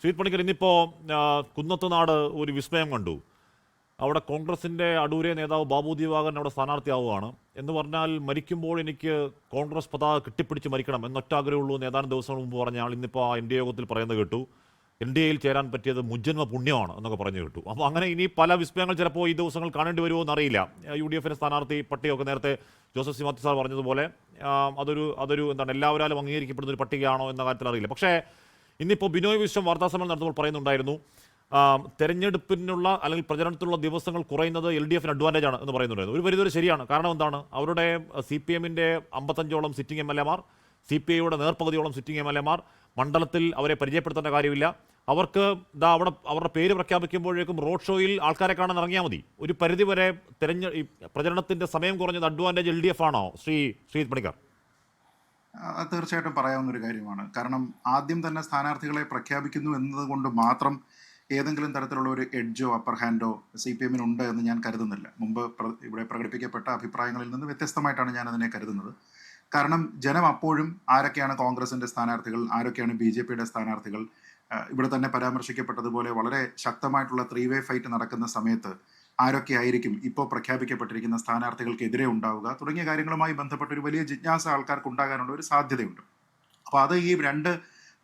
ശ്രീത് പണിക്കർ, ഇന്നിപ്പോൾ കുന്നത്തുനാട് ഒരു വിസ്മയം കണ്ടു. അവിടെ കോൺഗ്രസിൻ്റെ അടൂരെ നേതാവ് ബാബു ദിവാകരൻ അവിടെ സ്ഥാനാർത്ഥിയാവുകയാണ്. എന്ന് പറഞ്ഞാൽ മരിക്കുമ്പോൾ എനിക്ക് കോൺഗ്രസ് പതാക കെട്ടിപ്പിടിച്ച് മരിക്കണം എന്നൊറ്റ ആഗ്രഹമുള്ളൂ എന്ന് ഏതാനും ദിവസങ്ങൾ മുമ്പ് പറഞ്ഞ ആൾ ഇന്നിപ്പോൾ ആ എൻ ഡി എ യോഗത്തിൽ പറയുന്നത് കേട്ടു. എൻ ഡി എയിൽ ചേരാൻ പറ്റിയത് മുജ്ജന്മ പുണ്യമാണ് എന്നൊക്കെ പറഞ്ഞു കേട്ടു. അപ്പോൾ അങ്ങനെ ഇനി പല വിസ്മയങ്ങൾ ചിലപ്പോൾ ഈ ദിവസങ്ങൾ കാണേണ്ടി വരുമോ എന്നറിയില്ല. യു ഡി എഫിൻ്റെ സ്ഥാനാർത്ഥി പട്ടികയൊക്കെ നേരത്തെ ജോസഫ് സി മാത്യു സാർ പറഞ്ഞതുപോലെ അതൊരു എന്താണ് എല്ലാവരും അംഗീകരിക്കപ്പെടുന്ന ഒരു പട്ടികയാണോ എന്ന കാര്യത്തിൽ അറിയില്ല. പക്ഷേ ഇന്നിപ്പോൾ ബിനോയ് വിശ്വം വാർത്താസമ്മേളനം നടത്തുമ്പോൾ പറയുന്നുണ്ടായിരുന്നു, തെരഞ്ഞെടുപ്പിനുള്ള അല്ലെങ്കിൽ പ്രചരണത്തിലുള്ള ദിവസങ്ങൾ കുറയുന്നത് എൽ ഡി എഫിന് അഡ്വാൻറ്റേജ് ആണ് എന്ന് പറയുന്നുണ്ടായിരുന്നു. ഒരു പരിധിവരെ ശരിയാണ്. കാരണം എന്താണ്, അവരുടെ സി പി എമ്മിൻ്റെ 55ഓളം സിറ്റിംഗ് എം എൽ എമാർ, സി പി ഐയുടെ നേർപ്പകുതിയോളം സിറ്റിംഗ് എം എൽ എമാർ മണ്ഡലത്തിൽ അവരെ പരിചയപ്പെടുത്തേണ്ട കാര്യമില്ല. അവർക്ക് അവിടെ അവരുടെ പേര് പ്രഖ്യാപിക്കുമ്പോഴേക്കും റോഡ് ഷോയിൽ ആൾക്കാരെ കാണാൻ ഇറങ്ങിയാൽ മതി. ഒരു പരിധിവരെ പ്രചരണത്തിൻ്റെ സമയം കുറഞ്ഞത് അഡ്വാൻറ്റേജ് എൽ ഡി എഫ് ആണോ ശ്രീത് പണിക്കർ? തീർച്ചയായിട്ടും പറയാവുന്ന ഒരു കാര്യമാണ്. കാരണം ആദ്യം തന്നെ സ്ഥാനാർത്ഥികളെ പ്രഖ്യാപിക്കുന്നു എന്നതുകൊണ്ട് മാത്രം ഏതെങ്കിലും തരത്തിലുള്ള ഒരു എഡ്ജോ അപ്പർ ഹാൻഡോ സി പി എമ്മിനുണ്ട് എന്ന് ഞാൻ കരുതുന്നില്ല. മുമ്പ് ഇവിടെ പ്രകടിപ്പിക്കപ്പെട്ട അഭിപ്രായങ്ങളിൽ നിന്ന് വ്യത്യസ്തമായിട്ടാണ് ഞാൻ അതിനെ കരുതുന്നത്. കാരണം ജനം അപ്പോഴും ആരൊക്കെയാണ് കോൺഗ്രസിൻ്റെ സ്ഥാനാർത്ഥികൾ, ആരൊക്കെയാണ് ബി ജെ പിയുടെ സ്ഥാനാർത്ഥികൾ, ഇവിടെ തന്നെ പരാമർശിക്കപ്പെട്ടതുപോലെ വളരെ ശക്തമായിട്ടുള്ള 3-way ഫൈറ്റ് നടക്കുന്ന സമയത്ത് ആരൊക്കെ ആയിരിക്കും ഇപ്പോൾ പ്രഖ്യാപിക്കപ്പെട്ടിരിക്കുന്ന സ്ഥാനാർത്ഥികൾക്കെതിരെ ഉണ്ടാവുക തുടങ്ങിയ കാര്യങ്ങളുമായി ബന്ധപ്പെട്ട ഒരു വലിയ ജിജ്ഞാസ ആൾക്കാർക്ക് ഉണ്ടാകാനുള്ള ഒരു സാധ്യതയുണ്ട്. അപ്പോൾ അത് ഈ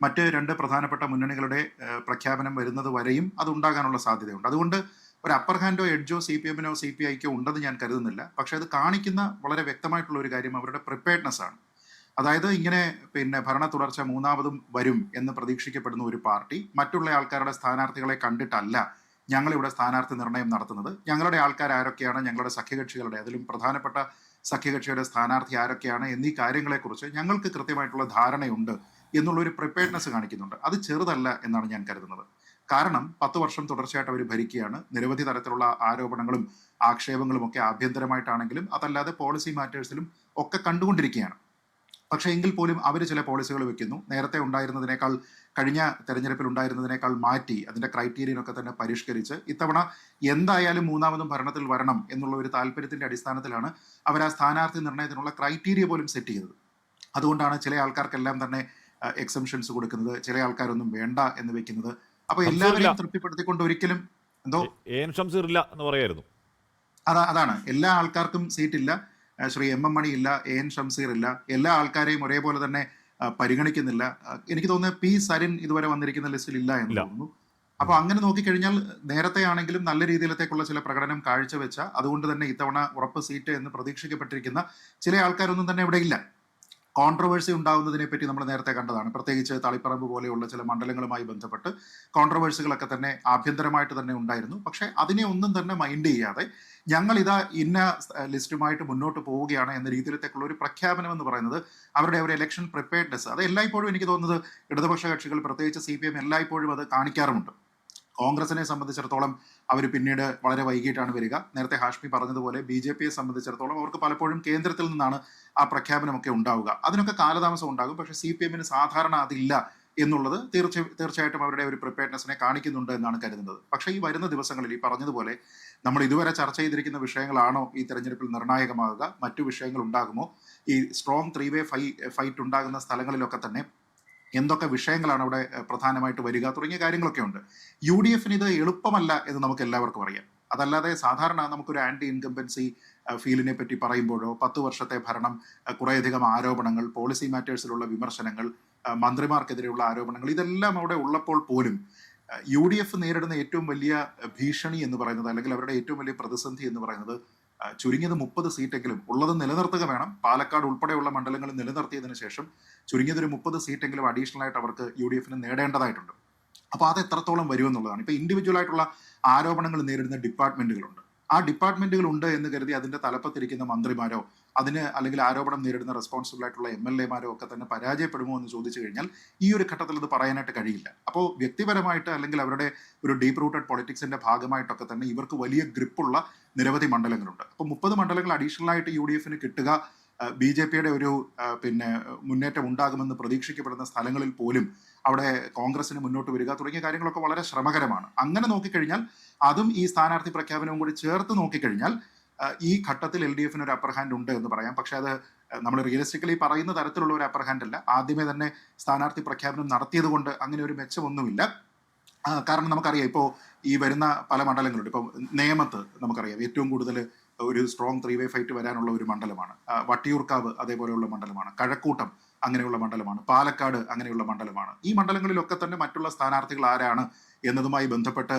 മറ്റ് രണ്ട് പ്രധാനപ്പെട്ട മുന്നണികളുടെ പ്രഖ്യാപനം വരുന്നത് വരെയും അത് ഉണ്ടാകാനുള്ള സാധ്യതയുണ്ട്. അതുകൊണ്ട് ഒരു അപ്പർ ഹാൻഡോ എഡ്ജോ സി പി എമ്മിനോ സി പി ഐക്കോ ഉണ്ടെന്ന് ഞാൻ കരുതുന്നില്ല. പക്ഷേ അത് കാണിക്കുന്ന വളരെ വ്യക്തമായിട്ടുള്ള ഒരു കാര്യം അവരുടെ പ്രിപ്പയർഡ്നെസ് ആണ്. അതായത് ഇങ്ങനെ ഭരണ തുടർച്ച മൂന്നാമതും വരും എന്ന് പ്രതീക്ഷിക്കപ്പെടുന്ന ഒരു പാർട്ടി മറ്റുള്ള ആൾക്കാരുടെ സ്ഥാനാർത്ഥികളെ കണ്ടിട്ടല്ല ഞങ്ങളിവിടെ സ്ഥാനാർത്ഥി നിർണയം നടത്തുന്നത്. ഞങ്ങളുടെ ആൾക്കാർ ആരൊക്കെയാണ്, ഞങ്ങളുടെ സഖ്യകക്ഷികളുടെ അതിലും പ്രധാനപ്പെട്ട സഖ്യകക്ഷിയുടെ സ്ഥാനാർത്ഥി ആരൊക്കെയാണ് എന്നീ കാര്യങ്ങളെക്കുറിച്ച് ഞങ്ങൾക്ക് കൃത്യമായിട്ടുള്ള ധാരണയുണ്ട് എന്നുള്ളൊരു പ്രിപ്പയർഡ്നെസ് കാണിക്കുന്നുണ്ട്. അത് ചെറുതല്ല എന്നാണ് ഞാൻ കരുതുന്നത്. കാരണം 10 വർഷം തുടർച്ചയായിട്ട് അവർ ഭരിക്കുകയാണ്. നിരവധി തരത്തിലുള്ള ആരോപണങ്ങളും ആക്ഷേപങ്ങളും ഒക്കെ ആഭ്യന്തരമായിട്ടാണെങ്കിലും അതല്ലാതെ പോളിസി മാറ്റേഴ്സിലും ഒക്കെ കണ്ടുകൊണ്ടിരിക്കുകയാണ്. പക്ഷേ എങ്കിൽ പോലും അവർ ചില പോളിസികൾ വെക്കുന്നു. നേരത്തെ ഉണ്ടായിരുന്നതിനേക്കാൾ, കഴിഞ്ഞ തെരഞ്ഞെടുപ്പിൽ ഉണ്ടായിരുന്നതിനേക്കാൾ മാറ്റി അതിൻ്റെ ക്രൈറ്റീരിയനൊക്കെ തന്നെ പരിഷ്കരിച്ച് ഇത്തവണ എന്തായാലും മൂന്നാമതും ഭരണത്തിൽ വരണം എന്നുള്ള ഒരു താല്പര്യത്തിൻ്റെ അടിസ്ഥാനത്തിലാണ് അവർ ആ സ്ഥാനാർത്ഥി നിർണയത്തിനുള്ള ക്രൈറ്റീരിയ പോലും സെറ്റ് ചെയ്തത്. അതുകൊണ്ടാണ് ചില ആൾക്കാർക്കെല്ലാം തന്നെ എക്സംഷൻസ് കൊടുക്കുന്നത്, ചില ആൾക്കാരൊന്നും വേണ്ട എന്ന് വെക്കുന്നത്. അപ്പോൾ എല്ലാവരെയും തൃപ്തിപ്പെടുത്തിക്കൊണ്ട് ഒരിക്കലും അതാണ് എല്ലാ ആൾക്കാർക്കും സീറ്റില്ല. ശ്രീ എം എം മണി ഇല്ല, എ എൻ ഷംസീർ ഇല്ല, എല്ലാ ആൾക്കാരെയും ഒരേപോലെ തന്നെ പരിഗണിക്കുന്നില്ല. എനിക്ക് തോന്നുന്നത് പി സരിൻ ഇതുവരെ വന്നിരിക്കുന്ന ലിസ്റ്റിൽ ഇല്ല എന്ന് തോന്നുന്നു. അപ്പോൾ അങ്ങനെ നോക്കിക്കഴിഞ്ഞാൽ നേരത്തെ ആണെങ്കിലും നല്ല രീതിയിലത്തേക്കുള്ള ചില പ്രകടനം കാഴ്ചവെച്ച, അതുകൊണ്ട് തന്നെ ഇത്തവണ ഉറപ്പ് സീറ്റ് എന്ന് പ്രതീക്ഷിക്കപ്പെട്ടിരിക്കുന്ന ചില ആൾക്കാരൊന്നും തന്നെ ഇവിടെ ഇല്ല. കോൺട്രവേഴ്സി ഉണ്ടാകുന്നതിനെ പറ്റി നമ്മൾ നേരത്തെ കണ്ടതാണ്. പ്രത്യേകിച്ച് തളിപ്പറമ്പ് പോലെയുള്ള ചില മണ്ഡലങ്ങളുമായി ബന്ധപ്പെട്ട് കോൺട്രവേഴ്സികളൊക്കെ തന്നെ ആഭ്യന്തരമായിട്ട് തന്നെ ഉണ്ടായിരുന്നു. പക്ഷേ അതിനെ ഒന്നും തന്നെ മൈൻഡ് ചെയ്യാതെ ഞങ്ങളിതാ ഇന്ന ലിസ്റ്റുമായിട്ട് മുന്നോട്ട് പോവുകയാണ് എന്ന രീതിയിലത്തേക്കുള്ള ഒരു പ്രഖ്യാപനം എന്ന് പറയുന്നത് അവരുടെ ഒരു ഇലക്ഷൻ പ്രിപ്പയർഡ്നെസ്, അത് എല്ലായ്പ്പോഴും എനിക്ക് തോന്നുന്നത് ഇടതുപക്ഷ കക്ഷികൾ പ്രത്യേകിച്ച് സി പി എം എല്ലായ്പ്പോഴും അത് കാണിക്കാറുമുണ്ട്. കോൺഗ്രസിനെ സംബന്ധിച്ചിടത്തോളം അവർ പിന്നീട് വളരെ വൈകിട്ടാണ് വരിക. നേരത്തെ ഹാഷ്മി പറഞ്ഞതുപോലെ ബി ജെ പിയെ സംബന്ധിച്ചിടത്തോളം അവർക്ക് പലപ്പോഴും കേന്ദ്രത്തിൽ നിന്നാണ് ആ പ്രഖ്യാപനമൊക്കെ ഉണ്ടാവുക. അതിനൊക്കെ കാലതാമസം ഉണ്ടാകും. പക്ഷേ സി പി എമ്മിന് സാധാരണ അതില്ല എന്നുള്ളത് തീർച്ചയായിട്ടും അവരുടെ ഒരു പ്രിപ്പയർഡ്നെസ്സിനെ കാണിക്കുന്നുണ്ട് എന്നാണ് കരുതുന്നത്. പക്ഷേ ഈ വരുന്ന ദിവസങ്ങളിൽ ഈ പറഞ്ഞതുപോലെ നമ്മൾ ഇതുവരെ ചർച്ച ചെയ്തിരിക്കുന്ന വിഷയങ്ങളാണോ ഈ തെരഞ്ഞെടുപ്പിൽ നിർണായകമാകുക, മറ്റു വിഷയങ്ങൾ ഉണ്ടാകുമോ, ഈ സ്ട്രോങ് 3-way ഫൈറ്റ് ഉണ്ടാകുന്ന സ്ഥലങ്ങളിലൊക്കെ തന്നെ എന്തൊക്കെ വിഷയങ്ങളാണ് അവിടെ പ്രധാനമായിട്ട് വരിക തുടങ്ങിയ കാര്യങ്ങളൊക്കെ ഉണ്ട്. യു ഡി എഫിന് ഇത് എളുപ്പമല്ല എന്ന് നമുക്ക് എല്ലാവർക്കും അറിയാം. അതല്ലാതെ സാധാരണ നമുക്കൊരു ആൻറ്റി ഇൻകംബൻസി ഫീലിനെ പറ്റി പറയുമ്പോഴോ 10 വർഷത്തെ ഭരണം, കുറേയധികം ആരോപണങ്ങൾ, പോളിസി മാറ്റേഴ്സിലുള്ള വിമർശനങ്ങൾ, മന്ത്രിമാർക്കെതിരെയുള്ള ആരോപണങ്ങൾ, ഇതെല്ലാം അവിടെ ഉള്ളപ്പോൾ പോലും യു ഡി എഫ് നേരിടുന്ന ഏറ്റവും വലിയ ഭീഷണി എന്ന് പറയുന്നത്, അല്ലെങ്കിൽ അവരുടെ ഏറ്റവും വലിയ പ്രതിസന്ധി എന്ന് പറയുന്നത് ചുരുങ്ങിയത് 30 സീറ്റെങ്കിലും ഉള്ളത് നിലനിർത്തുക വേണം. പാലക്കാട് ഉൾപ്പെടെയുള്ള മണ്ഡലങ്ങൾ നിലനിർത്തിയതിനു ശേഷം ചുരുങ്ങിയതൊരു 30 സീറ്റെങ്കിലും അഡീഷണൽ ആയിട്ട് അവർക്ക് യു ഡി എഫിന് നേടേണ്ടതായിട്ടുണ്ട്. അപ്പോൾ അത് എത്രത്തോളം വരുമെന്നുള്ളതാണ്. ഇപ്പോൾ ഇൻഡിവിജ്വൽ ആയിട്ടുള്ള ആരോപണങ്ങൾ നേരിടുന്ന ഡിപ്പാർട്ട്മെന്റുകളുണ്ട്. ആ ഡിപ്പാർട്ട്മെന്റുകൾ ഉണ്ട് എന്ന് കരുതി അതിന്റെ തലപ്പത്തിരിക്കുന്ന മന്ത്രിമാരോ അല്ലെങ്കിൽ ആരോപണം നേരിടുന്ന റെസ്പോൺസിബിൾ ആയിട്ടുള്ള എം എൽ എമാരോ ഒക്കെ തന്നെ പരാജയപ്പെടുമോ എന്ന് ചോദിച്ചു കഴിഞ്ഞാൽ ഈ ഒരു ഘട്ടത്തിൽ അത് പറയാനായിട്ട് കഴിയില്ല. അപ്പോൾ വ്യക്തിപരമായിട്ട് അല്ലെങ്കിൽ അവരുടെ ഒരു ഡീപ്പ് റൂട്ടഡ് പൊളിറ്റിക്സിന്റെ ഭാഗമായിട്ടൊക്കെ തന്നെ ഇവർക്ക് വലിയ ഗ്രിപ്പുള്ള നിരവധി മണ്ഡലങ്ങളുണ്ട്. അപ്പോൾ 30 മണ്ഡലങ്ങൾ അഡീഷണൽ ആയിട്ട് യു ഡി എഫിന് കിട്ടുക, ബി ജെ പിയുടെ ഒരു മുന്നേറ്റം ഉണ്ടാകുമെന്ന് പ്രതീക്ഷിക്കപ്പെടുന്ന സ്ഥലങ്ങളിൽ പോലും അവിടെ കോൺഗ്രസിന് മുന്നോട്ട് വരിക തുടങ്ങിയ കാര്യങ്ങളൊക്കെ വളരെ ശ്രമകരമാണ്. അങ്ങനെ നോക്കിക്കഴിഞ്ഞാൽ അതും ഈ സ്ഥാനാർത്ഥി പ്രഖ്യാപനവും കൂടി ചേർത്ത് നോക്കിക്കഴിഞ്ഞാൽ ഈ ഘട്ടത്തിൽ എൽ ഡി എഫിന് ഒരു അപ്പർ ഹാൻഡ് ഉണ്ട് എന്ന് പറയാം. പക്ഷെ അത് നമ്മൾ റിയലിസ്റ്റിക്കലി പറയുന്ന തരത്തിലുള്ള ഒരു അപ്പർ ഹാൻഡ് അല്ല. ആദ്യമേ തന്നെ സ്ഥാനാർത്ഥി പ്രഖ്യാപനം നടത്തിയത് കൊണ്ട് അങ്ങനെ ഒരു മെച്ചമൊന്നുമില്ല. കാരണം നമുക്കറിയാം ഇപ്പോൾ ഈ വരുന്ന പല മണ്ഡലങ്ങളുണ്ട്. ഇപ്പോൾ നേമത്ത് നമുക്കറിയാം ഏറ്റവും കൂടുതൽ ഒരു സ്ട്രോങ് 3-way ഫൈറ്റ് വരാനുള്ള ഒരു മണ്ഡലമാണ്. വട്ടിയൂർക്കാവ് അതേപോലെയുള്ള മണ്ഡലമാണ്. കഴക്കൂട്ടം അങ്ങനെയുള്ള മണ്ഡലമാണ്. പാലക്കാട് അങ്ങനെയുള്ള മണ്ഡലമാണ്. ഈ മണ്ഡലങ്ങളിലൊക്കെ തന്നെ മറ്റുള്ള സ്ഥാനാർത്ഥികൾ ആരാണ് എന്നതുമായി ബന്ധപ്പെട്ട്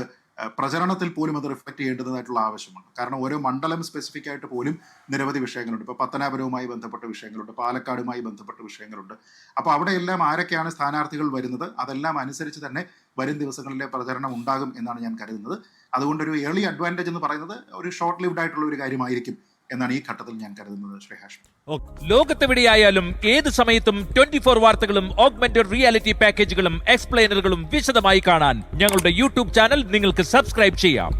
പ്രചരണത്തിൽ പോലും അത് റിഫ്ലക്ട് ചെയ്യേണ്ടതായിട്ടുള്ള ആവശ്യമുണ്ട്. കാരണം ഓരോ മണ്ഡലം സ്പെസിഫിക് ആയിട്ട് പോലും നിരവധി വിഷയങ്ങളുണ്ട്. ഇപ്പോൾ പത്തനാപുരവുമായി ബന്ധപ്പെട്ട വിഷയങ്ങളുണ്ട്, പാലക്കാടുമായി ബന്ധപ്പെട്ട വിഷയങ്ങളുണ്ട്. അപ്പോൾ അവിടെയെല്ലാം ആരൊക്കെയാണ് സ്ഥാനാർത്ഥികൾ വരുന്നത് അതെല്ലാം അനുസരിച്ച് തന്നെ വരും ദിവസങ്ങളിലെ പ്രചരണം ഉണ്ടാകും എന്നാണ് ഞാൻ കരുതുന്നത്. അതുകൊണ്ടൊരു ഏർലി അഡ്വാൻറ്റേജ് എന്ന് പറയുന്നത് ഒരു ഷോർട്ട് ലിവ്ഡ് ആയിട്ടുള്ള ഒരു കാര്യമായിരിക്കും എന്നാണ് ഈ ഘട്ടത്തിൽ ഞാൻ കരുതുന്നത്. ശ്രീ ഹാഷ്മി, ലോകത്തെവിടെയായാലും ഏത് സമയത്തും 24 വാർത്തകളും ഓഗ്മെന്റഡ് റിയാലിറ്റി പാക്കേജുകളും എക്സ്പ്ലെയിനറുകളും വിശദമായി കാണാൻ ഞങ്ങളുടെ യൂട്യൂബ് ചാനൽ നിങ്ങൾക്ക് സബ്സ്ക്രൈബ് ചെയ്യാം.